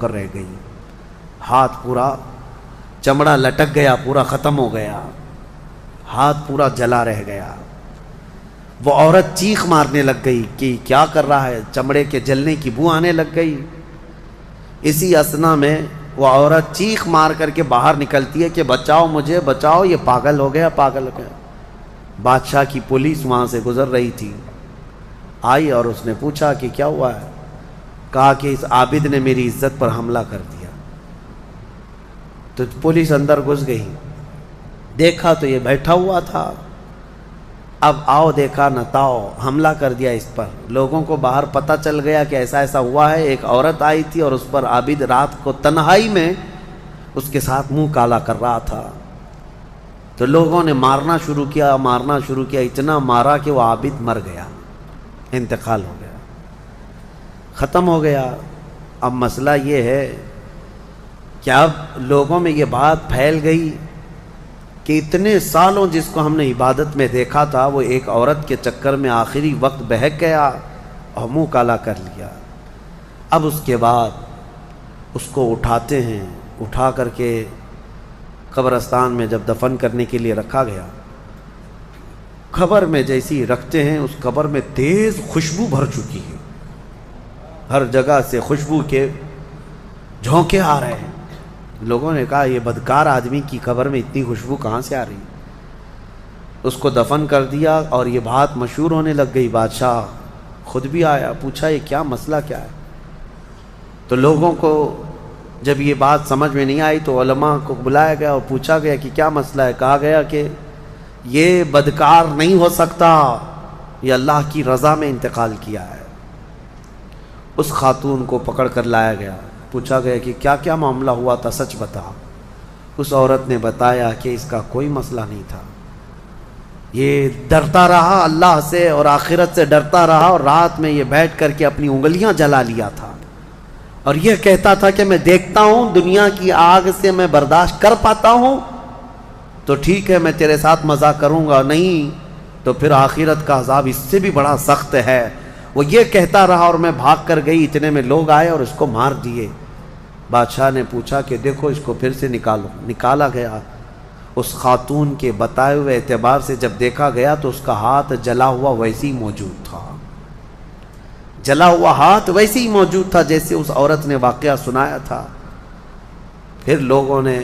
کر رہ گئی، ہاتھ پورا چمڑا لٹک گیا، پورا ختم ہو گیا، ہاتھ پورا جلا رہ گیا۔ وہ عورت چیخ مارنے لگ گئی کہ کیا کر رہا ہے، چمڑے کے جلنے کی بو آنے لگ گئی۔ اسی اثنا میں وہ عورت چیخ مار کر کے باہر نکلتی ہے کہ بچاؤ مجھے، بچاؤ، یہ پاگل ہو گیا، پاگل ہو گیا۔ بادشاہ کی پولیس وہاں سے گزر رہی تھی، آئی اور اس نے پوچھا کہ کیا ہوا ہے؟ کہا کہ اس عابد نے میری عزت پر حملہ کر دیا۔ تو پولیس اندر گھس گئی، دیکھا تو یہ بیٹھا ہوا تھا، اب آؤ دیکھا نتاؤ، حملہ کر دیا اس پر۔ لوگوں کو باہر پتہ چل گیا کہ ایسا ایسا ہوا ہے، ایک عورت آئی تھی اور اس پر عابد رات کو تنہائی میں اس کے ساتھ منہ کالا کر رہا تھا۔ تو لوگوں نے مارنا شروع کیا، اتنا مارا کہ وہ عابد مر گیا، انتقال ہو گیا، ختم ہو گیا۔ اب مسئلہ یہ ہے کہ اب لوگوں میں یہ بات پھیل گئی کہ اتنے سالوں جس کو ہم نے عبادت میں دیکھا تھا وہ ایک عورت کے چکر میں آخری وقت بہک گیا اور منہ کالا کر لیا۔ اب اس کے بعد اس کو اٹھاتے ہیں، اٹھا کر کے قبرستان میں جب دفن کرنے کے لیے رکھا گیا، قبر میں جیسی رکھتے ہیں اس قبر میں تیز خوشبو بھر چکی ہے، ہر جگہ سے خوشبو کے جھونکے آ رہے ہیں۔ لوگوں نے کہا یہ بدکار آدمی کی قبر میں اتنی خوشبو کہاں سے آ رہی؟ اس کو دفن کر دیا اور یہ بات مشہور ہونے لگ گئی۔ بادشاہ خود بھی آیا، پوچھا یہ کیا مسئلہ کیا ہے؟ تو لوگوں کو جب یہ بات سمجھ میں نہیں آئی تو علماء کو بلایا گیا اور پوچھا گیا کہ کیا مسئلہ ہے؟ کہا گیا کہ یہ بدکار نہیں ہو سکتا، یہ اللہ کی رضا میں انتقال کیا ہے۔ اس خاتون کو پکڑ کر لایا گیا، پوچھا گیا کہ کیا کیا معاملہ ہوا تھا، سچ بتا۔ اس عورت نے بتایا کہ اس کا کوئی مسئلہ نہیں تھا، یہ ڈرتا رہا اللہ سے اور آخرت سے ڈرتا رہا، اور رات میں یہ بیٹھ کر کے اپنی انگلیاں جلا لیا تھا، اور یہ کہتا تھا کہ میں دیکھتا ہوں دنیا کی آگ سے میں برداشت کر پاتا ہوں تو ٹھیک ہے میں تیرے ساتھ مزہ کروں گا، نہیں تو پھر آخرت کا عذاب اس سے بھی بڑا سخت ہے۔ وہ یہ کہتا رہا اور میں بھاگ کر گئی، اتنے میں لوگ آئے اور اس کو مار دیے۔ بادشاہ نے پوچھا کہ دیکھو اس کو پھر سے نکالو، نکالا گیا۔ اس خاتون کے بتائے ہوئے اعتبار سے جب دیکھا گیا تو اس کا ہاتھ جلا ہوا ویسے ہی موجود تھا، جلا ہوا ہاتھ ویسے ہی موجود تھا جیسے اس عورت نے واقعہ سنایا تھا۔ پھر لوگوں نے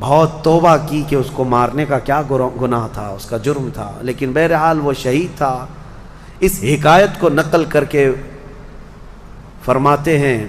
بہت توبہ کی کہ اس کو مارنے کا کیا گناہ تھا، اس کا جرم تھا، لیکن بہرحال وہ شہید تھا۔ اس حکایت کو نقل کر کے فرماتے ہیں